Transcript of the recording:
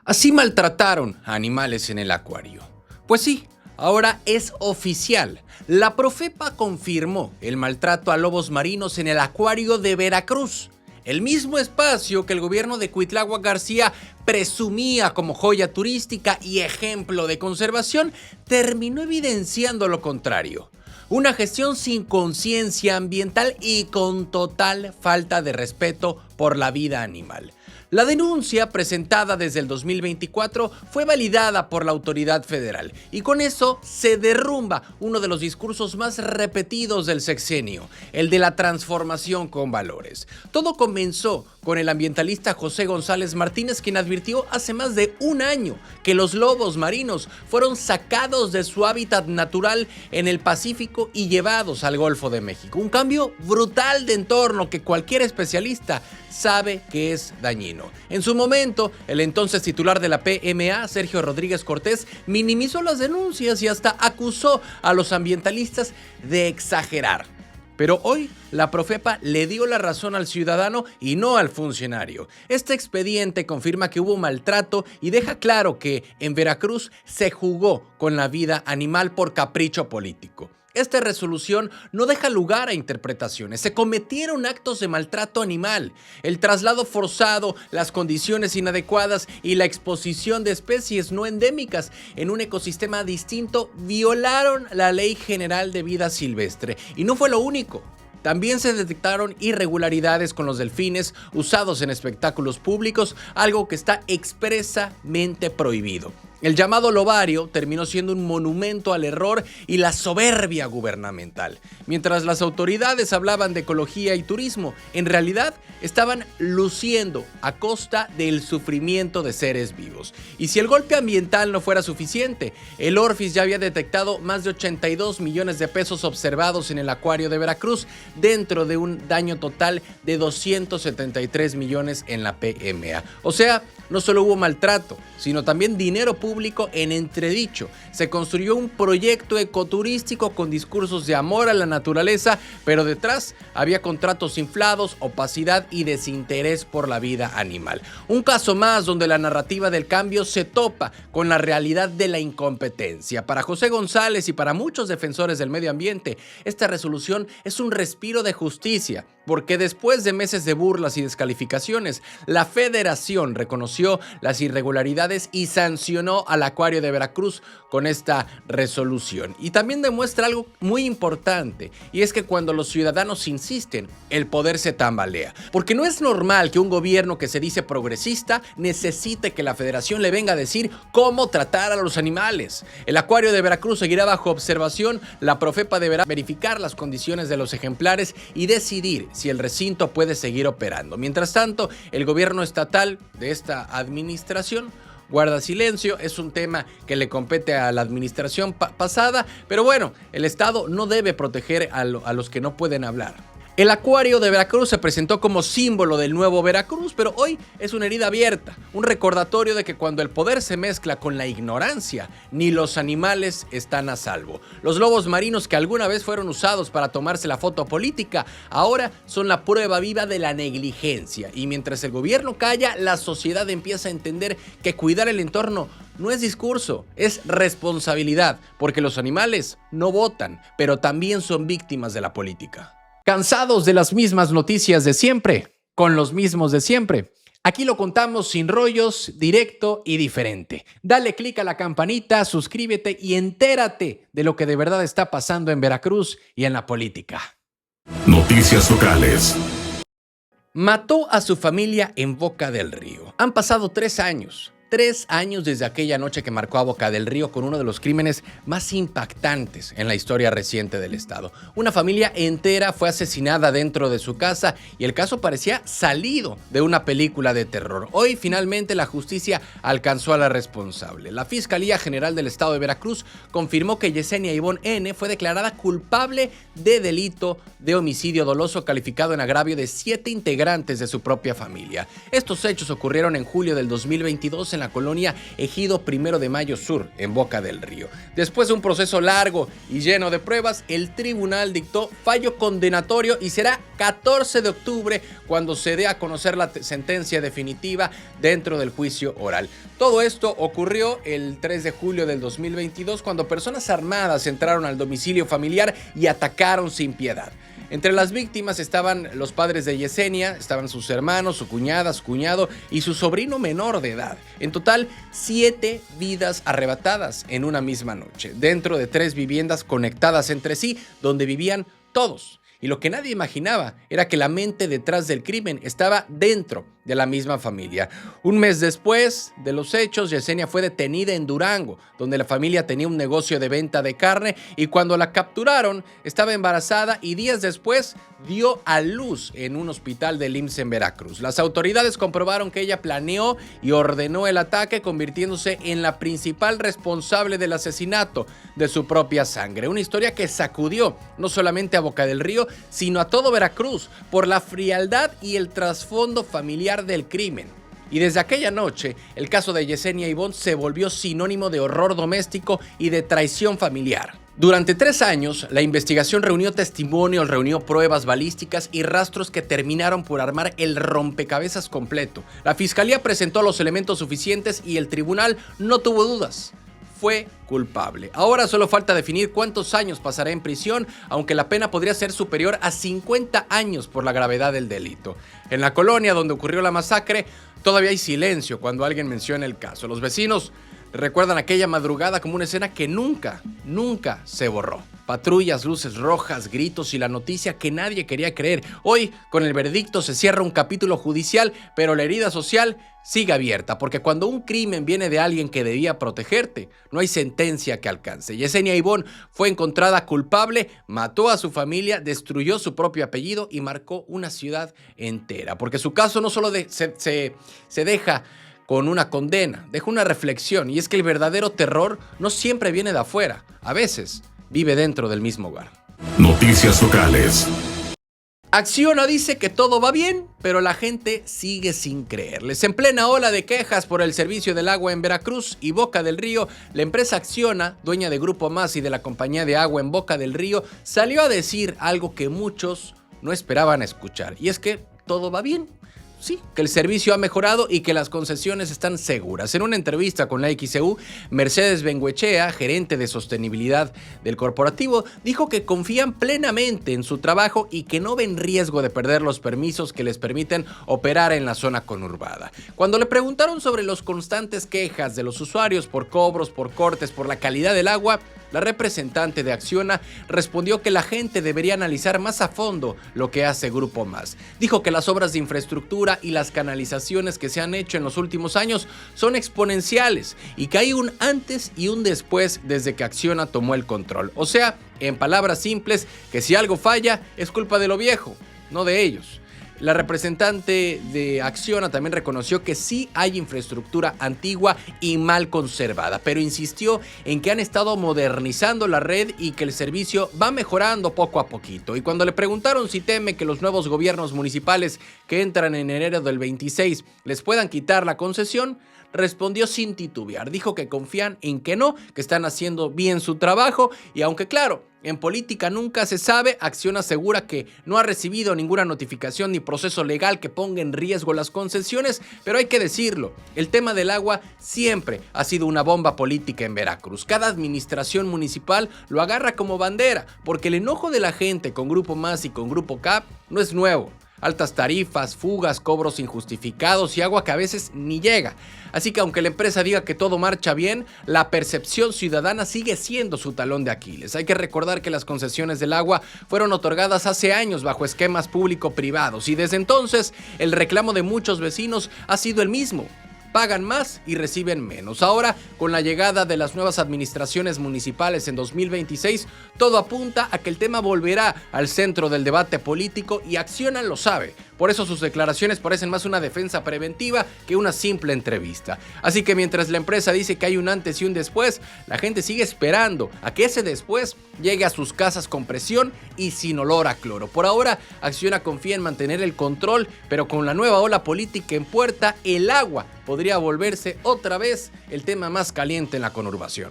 Así maltrataron a animales en el acuario. Pues sí, ahora es oficial. La Profepa confirmó el maltrato a lobos marinos en el acuario de Veracruz. El mismo espacio que el gobierno de Cuitláhuac García presumía como joya turística y ejemplo de conservación, terminó evidenciando lo contrario. Una gestión sin conciencia ambiental y con total falta de respeto por la vida animal. La denuncia, presentada desde el 2024, fue validada por la autoridad federal y con eso se derrumba uno de los discursos más repetidos del sexenio, el de la transformación con valores. Todo comenzó con el ambientalista José González Martínez, quien advirtió hace más de un año que los lobos marinos fueron sacados de su hábitat natural en el Pacífico y llevados al Golfo de México. Un cambio brutal de entorno que cualquier especialista sabe que es dañino. En su momento, el entonces titular de la PMA, Sergio Rodríguez Cortés, minimizó las denuncias y hasta acusó a los ambientalistas de exagerar. Pero hoy la Profepa le dio la razón al ciudadano y no al funcionario. Este expediente confirma que hubo maltrato y deja claro que en Veracruz se jugó con la vida animal por capricho político. Esta resolución no deja lugar a interpretaciones. Se cometieron actos de maltrato animal. El traslado forzado, las condiciones inadecuadas y la exposición de especies no endémicas en un ecosistema distinto violaron la Ley General de Vida Silvestre. Y no fue lo único. También se detectaron irregularidades con los delfines usados en espectáculos públicos, algo que está expresamente prohibido. El llamado lobario terminó siendo un monumento al error y la soberbia gubernamental. Mientras las autoridades hablaban de ecología y turismo, en realidad estaban luciendo a costa del sufrimiento de seres vivos. Y si el golpe ambiental no fuera suficiente, el Orfis ya había detectado más de 82 millones de pesos observados en el acuario de Veracruz, dentro de un daño total de 273 millones en la PMA. O sea, no solo hubo maltrato, sino también dinero público en entredicho. Se construyó un proyecto ecoturístico con discursos de amor a la naturaleza, pero detrás había contratos inflados, opacidad y desinterés por la vida animal. Un caso más donde la narrativa del cambio se topa con la realidad de la incompetencia. Para José González y para muchos defensores del medio ambiente, esta resolución es un respiro de justicia, porque después de meses de burlas y descalificaciones, la Federación reconoció las irregularidades y sancionó al acuario de Veracruz con esta resolución. Y también demuestra algo muy importante, y es que cuando los ciudadanos insisten, el poder se tambalea. Porque no es normal que un gobierno que se dice progresista necesite que la Federación le venga a decir cómo tratar a los animales. El acuario de Veracruz seguirá bajo observación. La Profepa deberá verificar las condiciones de los ejemplares y decidir si el recinto puede seguir operando. Mientras tanto, el gobierno estatal de esta administración guarda silencio. Es un tema que le compete a la administración pasada, pero bueno, el Estado no debe proteger a los que no pueden hablar. El acuario de Veracruz se presentó como símbolo del nuevo Veracruz, pero hoy es una herida abierta, un recordatorio de que cuando el poder se mezcla con la ignorancia, ni los animales están a salvo. Los lobos marinos que alguna vez fueron usados para tomarse la foto política, ahora son la prueba viva de la negligencia. Y mientras el gobierno calla, la sociedad empieza a entender que cuidar el entorno no es discurso, es responsabilidad, porque los animales no votan, pero también son víctimas de la política. ¿Cansados de las mismas noticias de siempre? Con los mismos de siempre. Aquí lo contamos sin rollos, directo y diferente. Dale click a la campanita, suscríbete y entérate de lo que de verdad está pasando en Veracruz y en la política. Noticias locales. Mató a su familia en Boca del Río. Han pasado 3 años. 3 años desde aquella noche que marcó a Boca del Río con uno de los crímenes más impactantes en la historia reciente del estado. Una familia entera fue asesinada dentro de su casa y el caso parecía salido de una película de terror. Hoy finalmente la justicia alcanzó a la responsable. La Fiscalía General del Estado de Veracruz confirmó que Yesenia Ivonne N. fue declarada culpable de delito de homicidio doloso calificado en agravio de 7 integrantes de su propia familia. Estos hechos ocurrieron en julio del 2022 en en la colonia Ejido Primero de Mayo Sur, en Boca del Río. Después de un proceso largo y lleno de pruebas, el tribunal dictó fallo condenatorio y será 14 de octubre cuando se dé a conocer la sentencia definitiva dentro del juicio oral. Todo esto ocurrió el 3 de julio del 2022 cuando personas armadas entraron al domicilio familiar y atacaron sin piedad. Entre las víctimas estaban los padres de Yesenia, estaban sus hermanos, su cuñada, su cuñado y su sobrino menor de edad. En total, 7 vidas arrebatadas en una misma noche, dentro de 3 viviendas conectadas entre sí, donde vivían todos. Y lo que nadie imaginaba era que la mente detrás del crimen estaba dentro de la misma familia. Un mes después de los hechos, Yesenia fue detenida en Durango, donde la familia tenía un negocio de venta de carne, y cuando la capturaron estaba embarazada y días después dio a luz en un hospital del IMSS en Veracruz. Las autoridades comprobaron que ella planeó y ordenó el ataque, convirtiéndose en la principal responsable del asesinato de su propia sangre. Una historia que sacudió no solamente a Boca del Río, sino a todo Veracruz por la frialdad y el trasfondo familiar del crimen. Y desde aquella noche, el caso de Yesenia Ivonne se volvió sinónimo de horror doméstico y de traición familiar. Durante 3 años, la investigación reunió testimonios, reunió pruebas balísticas y rastros que terminaron por armar el rompecabezas completo. La fiscalía presentó los elementos suficientes y el tribunal no tuvo dudas. Fue culpable. Ahora solo falta definir cuántos años pasará en prisión, aunque la pena podría ser superior a 50 años por la gravedad del delito. En la colonia donde ocurrió la masacre, todavía hay silencio cuando alguien menciona el caso. Los vecinos recuerdan aquella madrugada como una escena que nunca se borró. Patrullas, luces rojas, gritos y la noticia que nadie quería creer. Hoy, con el veredicto, se cierra un capítulo judicial, pero la herida social sigue abierta, porque cuando un crimen viene de alguien que debía protegerte, no hay sentencia que alcance. Yesenia Ivonne fue encontrada culpable, mató a su familia, destruyó su propio apellido y marcó una ciudad entera, porque su caso no solo se deja con una condena, deja una reflexión, y es que el verdadero terror no siempre viene de afuera, a veces vive dentro del mismo hogar. Noticias locales. Acciona dice que todo va bien, pero la gente sigue sin creerles. En plena ola de quejas por el servicio del agua en Veracruz y Boca del Río, la empresa Acciona, dueña de Grupo Más y de la compañía de agua en Boca del Río, salió a decir algo que muchos no esperaban escuchar, y es que todo va bien. Sí, que el servicio ha mejorado y que las concesiones están seguras. En una entrevista con la XEU, Mercedes Bengoechea, gerente de sostenibilidad del corporativo, dijo que confían plenamente en su trabajo y que no ven riesgo de perder los permisos que les permiten operar en la zona conurbada. Cuando le preguntaron sobre los constantes quejas de los usuarios por cobros, por cortes, por la calidad del agua, la representante de Acciona respondió que la gente debería analizar más a fondo lo que hace Grupo Más. Dijo que las obras de infraestructura y las canalizaciones que se han hecho en los últimos años son exponenciales y que hay un antes y un después desde que Acciona tomó el control. O sea, en palabras simples, que si algo falla es culpa de lo viejo, no de ellos. La representante de Acciona también reconoció que sí hay infraestructura antigua y mal conservada, pero insistió en que han estado modernizando la red y que el servicio va mejorando poco a poquito. Y cuando le preguntaron si teme que los nuevos gobiernos municipales que entran en enero del 26 les puedan quitar la concesión, respondió sin titubear. Dijo que confían en que no, que están haciendo bien su trabajo, y aunque claro, en política nunca se sabe, Acciona asegura que no ha recibido ninguna notificación ni proceso legal que ponga en riesgo las concesiones, pero hay que decirlo, el tema del agua siempre ha sido una bomba política en Veracruz. Cada administración municipal lo agarra como bandera, porque el enojo de la gente con Grupo Más y con Grupo K no es nuevo. Altas tarifas, fugas, cobros injustificados y agua que a veces ni llega. Así que aunque la empresa diga que todo marcha bien, la percepción ciudadana sigue siendo su talón de Aquiles. Hay que recordar que las concesiones del agua fueron otorgadas hace años bajo esquemas público-privados y desde entonces el reclamo de muchos vecinos ha sido el mismo. Pagan más y reciben menos. Ahora, con la llegada de las nuevas administraciones municipales en 2026, todo apunta a que el tema volverá al centro del debate político y Acciona lo sabe. Por eso sus declaraciones parecen más una defensa preventiva que una simple entrevista. Así que mientras la empresa dice que hay un antes y un después, la gente sigue esperando a que ese después llegue a sus casas con presión y sin olor a cloro. Por ahora, Acciona confía en mantener el control, pero con la nueva ola política en puerta, el agua podría volverse otra vez el tema más caliente en la conurbación.